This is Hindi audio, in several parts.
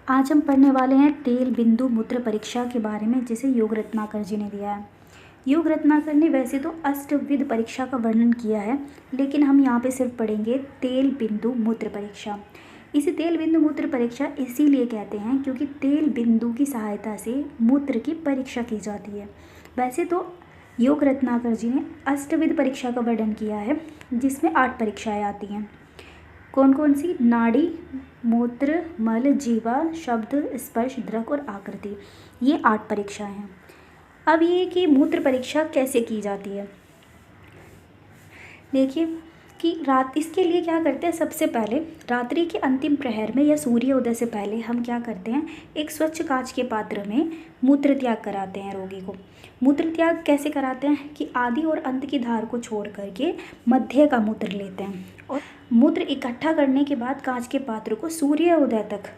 आज हम पढ़ने वाले हैं तेल बिंदु मूत्र परीक्षा के बारे में, जिसे योग रत्नाकर जी ने दिया है। योग रत्नाकर ने वैसे तो अष्टविध परीक्षा का वर्णन किया है, लेकिन हम यहाँ पे सिर्फ पढ़ेंगे तेल बिंदु मूत्र परीक्षा। इसे तेल बिंदु मूत्र परीक्षा इसीलिए कहते हैं क्योंकि तेल बिंदु की सहायता से मूत्र की परीक्षा की जाती है। वैसे तो योग रत्नाकर जी ने अष्टविध परीक्षा का वर्णन किया है, जिसमें 8 परीक्षाएँ आती हैं। कौन कौन सी? नाड़ी, मूत्र, मल, जीवा, शब्द, स्पर्श, दृक और आकृति। ये 8 परीक्षाएं हैं। अब ये कि मूत्र परीक्षा कैसे की जाती है, देखिए कि इसके लिए क्या करते हैं। सबसे पहले रात्रि के अंतिम प्रहर में या सूर्योदय से पहले हम क्या करते हैं, एक स्वच्छ कांच के पात्र में मूत्र त्याग कराते हैं रोगी को। मूत्र त्याग कैसे कराते हैं कि आदि और अंत की धार को छोड़ करके मध्य का मूत्र लेते हैं और मूत्र इकट्ठा करने के बाद कांच के पात्र को सूर्योदय तक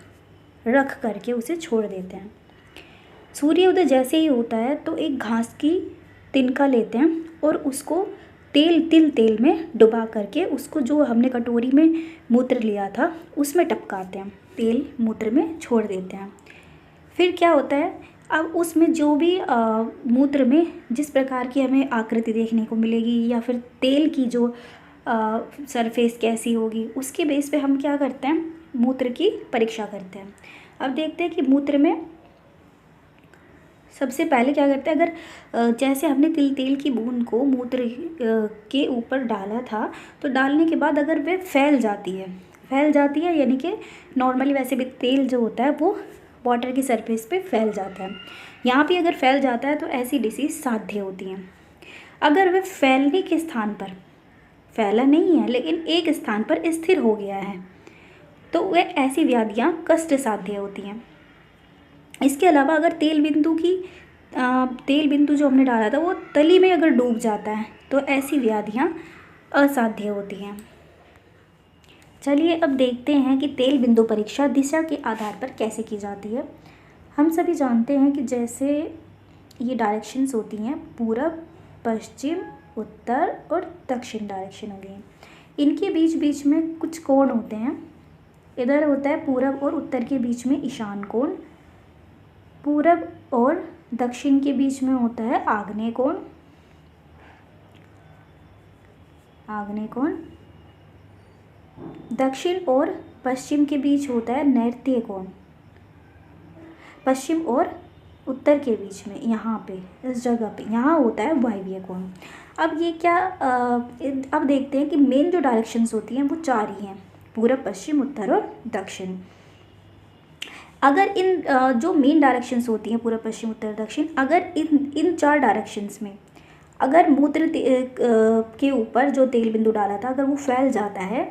रख करके उसे छोड़ देते हैं। सूर्योदय जैसे ही होता है तो एक घास की तिनका लेते हैं और उसको तेल में डुबा करके उसको जो हमने कटोरी में मूत्र लिया था उसमें टपकाते हैं, तेल मूत्र में छोड़ देते हैं। फिर क्या होता है, अब उसमें जो भी मूत्र में जिस प्रकार की हमें आकृति देखने को मिलेगी या फिर तेल की जो सरफेस कैसी होगी, उसके बेस पे हम क्या करते हैं, मूत्र की परीक्षा करते हैं। अब देखते हैं कि मूत्र में सबसे पहले क्या करते हैं, अगर जैसे हमने तेल की बूंद को मूत्र के ऊपर डाला था तो डालने के बाद अगर वे फैल जाती है यानी कि नॉर्मली वैसे भी तेल जो होता है वो वाटर की सरफेस पे फैल जाता है, यहाँ पे अगर फैल जाता है तो ऐसी डिसीज़ साध्य होती हैं। अगर वह फैलने के स्थान पर फैला नहीं है लेकिन एक स्थान पर स्थिर हो गया है तो वह ऐसी व्याधियाँ कष्ट साध्य होती हैं। इसके अलावा अगर तेल बिंदु जो हमने डाला था वो तली में अगर डूब जाता है तो ऐसी व्याधियाँ असाध्य होती हैं। चलिए अब देखते हैं कि तेल बिंदु परीक्षा दिशा के आधार पर कैसे की जाती है। हम सभी जानते हैं कि जैसे ये डायरेक्शंस होती हैं, पूरब, पश्चिम, उत्तर और दक्षिण डायरेक्शन हो गई। इनके बीच बीच में कुछ कोण होते हैं। इधर होता है पूरब और उत्तर के बीच में ईशान कोण, पूरब और दक्षिण के बीच में होता है आग्नेय कोण, दक्षिण और पश्चिम के बीच होता है नैऋत्य कोण, पश्चिम और उत्तर के बीच में यहाँ पे इस जगह पे यहाँ होता है वायव्य कोण। अब ये क्या अब देखते हैं कि मेन जो डायरेक्शंस होती हैं वो 4 ही हैं, पूरब, पश्चिम, उत्तर और दक्षिण। अगर इन जो मेन डायरेक्शंस होती हैं पूरब, पश्चिम, उत्तर, दक्षिण, अगर इन 4 डायरेक्शंस में अगर मूत्र के ऊपर जो तेल बिंदु डाला था अगर वो फैल जाता है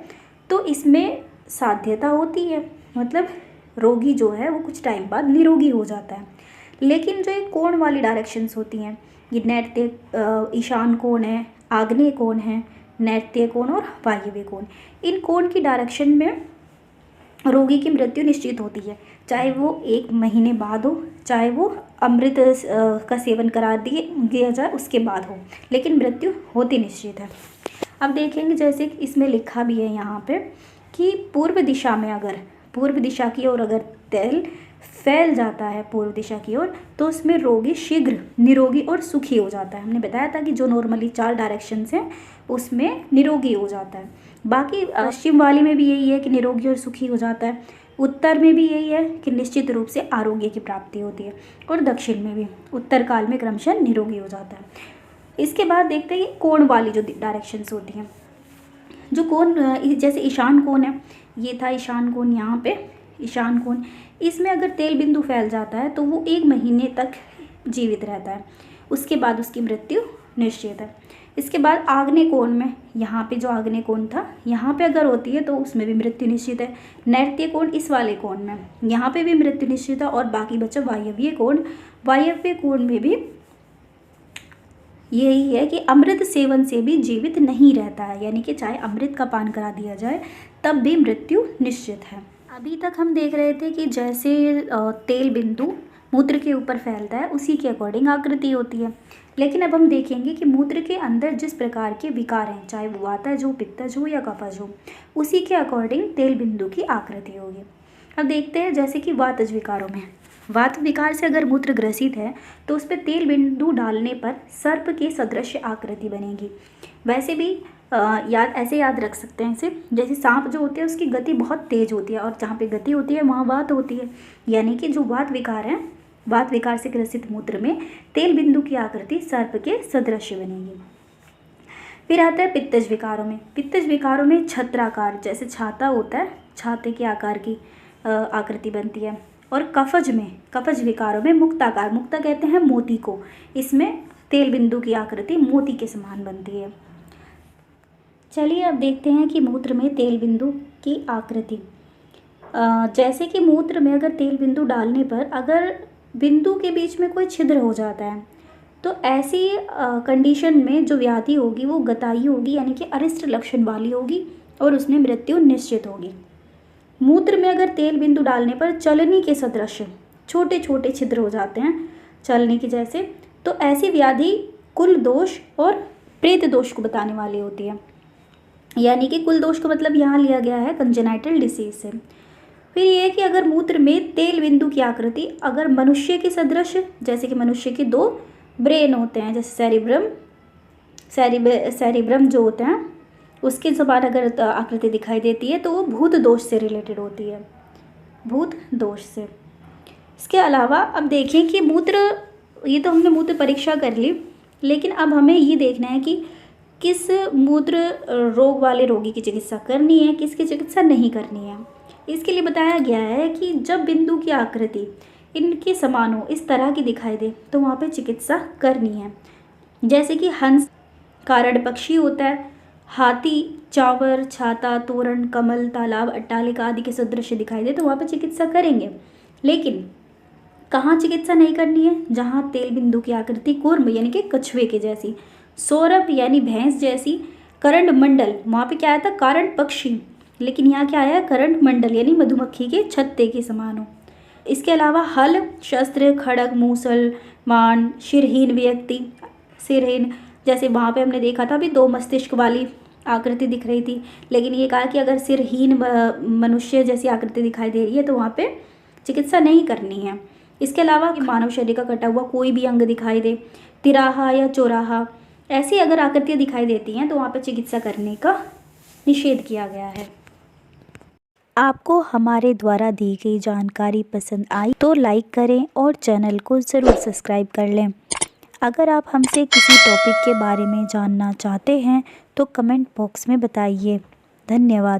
तो इसमें साध्यता होती है, मतलब रोगी जो है वो कुछ टाइम बाद निरोगी हो जाता है। लेकिन जो ये कोण वाली डायरेक्शंस होती हैं, ये नैऋत्य ईशान कोण है, आग्नेय कोण है, नैऋत्य कोण और वायव्य कोण, इन कोण की डायरेक्शन में रोगी की मृत्यु निश्चित होती है, चाहे वो 1 महीने बाद हो, चाहे वो अमृत का सेवन करा दिया जाए उसके बाद हो, लेकिन मृत्यु होती निश्चित है। अब देखेंगे जैसे इसमें लिखा भी है यहाँ पे कि पूर्व दिशा में अगर पूर्व दिशा की ओर अगर तेल फैल जाता है पूर्व दिशा की ओर तो उसमें रोगी शीघ्र निरोगी और सुखी हो जाता है। हमने बताया था कि जो नॉर्मली 4 डायरेक्शंस हैं उसमें निरोगी हो जाता है। बाकी पश्चिम वाली में भी यही है कि निरोगी और सुखी हो जाता है, उत्तर में भी यही है कि निश्चित रूप से आरोग्य की प्राप्ति होती है और दक्षिण में भी उत्तर काल में क्रमशः निरोगी हो जाता है। इसके बाद देखते हैं कि कोण वाली जो डायरेक्शंस होती हैं, जो कोण जैसे ईशान कोण है, ये था ईशान कोण, यहाँ पे ईशान कोण, इसमें अगर तेल बिंदु फैल जाता है तो वो 1 महीने तक जीवित रहता है, उसके बाद उसकी मृत्यु निश्चित है। इसके बाद आग्नेय कोण में, यहाँ पे जो आग्नेय कोण था यहाँ पे अगर होती है तो उसमें भी मृत्यु निश्चित है। नैऋत्य कोण इस वाले कोण में, यहाँ पे भी मृत्यु निश्चित है। और बाकी बचा वायव्य कोण में भी यही है कि अमृत सेवन से भी जीवित नहीं रहता है, यानी कि चाहे अमृत का पान करा दिया जाए तब भी मृत्यु निश्चित है। अभी तक हम देख रहे थे कि जैसे तेल बिंदु मूत्र के ऊपर फैलता है उसी के अकॉर्डिंग आकृति होती है, लेकिन अब हम देखेंगे कि मूत्र के अंदर जिस प्रकार के विकार हैं, चाहे वो वातज हो, पित्तज हो या कफज हो, उसी के अकॉर्डिंग तेल बिंदु की आकृति होगी। अब देखते हैं जैसे कि वातज विकारों में, वात विकार से अगर मूत्र ग्रसित है तो उस पर तेल बिंदु डालने पर सर्प के सदृश आकृति बनेगी। वैसे भी ऐसे याद रख सकते हैं इसे, जैसे सांप जो होते हैं उसकी गति बहुत तेज होती है और जहाँ पे गति होती है वहाँ वात होती है, यानी कि जो वात विकार है, वात विकार से ग्रसित मूत्र में तेल बिंदु की आकृति सर्प के सदृश बनेगी। फिर आता है पित्तज विकारों में, पित्तज विकारों में छत्राकार, जैसे छाता होता है छाते के आकार की आकृति बनती है। और कफज में, कफज विकारों में मुक्ताकार, मुक्ता कहते हैं मोती को, इसमें तेल बिंदु की आकृति मोती के समान बनती है। चलिए अब देखते हैं कि मूत्र में तेल बिंदु की आकृति। जैसे कि मूत्र में अगर तेल बिंदु डालने पर अगर बिंदु के बीच में कोई छिद्र हो जाता है तो ऐसी कंडीशन में जो व्याधि होगी वो गताई होगी, यानी कि अरिष्ट लक्षण वाली होगी और उसमें मृत्यु निश्चित होगी। मूत्र में अगर तेल बिंदु डालने पर चलनी के सदृश छोटे छोटे छिद्र हो जाते हैं चलनी के जैसे, तो ऐसी व्याधि कुल दोष और प्रेत दोष को बताने वाली होती है, यानी कि कुल दोष का मतलब यहाँ लिया गया है कंजेनाइटल डिसीज से। फिर ये है कि अगर मूत्र में तेल बिंदु की आकृति अगर मनुष्य के सदृश, जैसे कि मनुष्य के 2 ब्रेन होते हैं, जैसे सेरिब्रम जो होते हैं उसके समान अगर आकृति दिखाई देती है तो वो भूत दोष से रिलेटेड होती है, भूत दोष से। इसके अलावा अब देखें कि मूत्र, ये तो हमने मूत्र परीक्षा कर ली, लेकिन अब हमें ये देखना है कि किस मूत्र रोग वाले रोगी की चिकित्सा करनी है, किसकी चिकित्सा नहीं करनी है। इसके लिए बताया गया है कि जब बिंदु की आकृति इनके समान हो, इस तरह की दिखाई दे, तो वहाँ पे चिकित्सा करनी है। जैसे कि हंस कारण पक्षी होता है, हाथी, चावर, छाता, तोरण, कमल, तालाब, अट्टालिका आदि के सदृश दिखाई दे तो वहाँ पे चिकित्सा करेंगे। लेकिन कहाँ चिकित्सा नहीं करनी है? जहाँ तेल बिंदु की आकृति कूर्म यानी कि कछुए के जैसी, सौरभ यानी भैंस जैसी, करंड मंडल, वहाँ पे क्या आया था? कारण पक्षी, लेकिन यहाँ क्या आया? करंड मंडल यानी मधुमक्खी के छत्ते के समान हो। इसके अलावा हल, शस्त्र, खड़ग, मूसल, मान, शिरहीन व्यक्ति, सिरहीन, जैसे वहाँ पे हमने देखा था अभी 2 मस्तिष्क वाली आकृति दिख रही थी, लेकिन ये कहा कि अगर सिरहीन मनुष्य जैसी आकृति दिखाई दे रही है तो वहाँ पे चिकित्सा नहीं करनी है। इसके अलावा मानव शरीर का कटा हुआ कोई भी अंग दिखाई दे, तिराहा या चौराहा, ऐसी अगर आकृतियाँ दिखाई देती हैं तो वहाँ पे चिकित्सा करने का निषेध किया गया है। आपको हमारे द्वारा दी गई जानकारी पसंद आई तो लाइक करें और चैनल को ज़रूर सब्सक्राइब कर लें। अगर आप हमसे किसी टॉपिक के बारे में जानना चाहते हैं तो कमेंट बॉक्स में बताइए। धन्यवाद।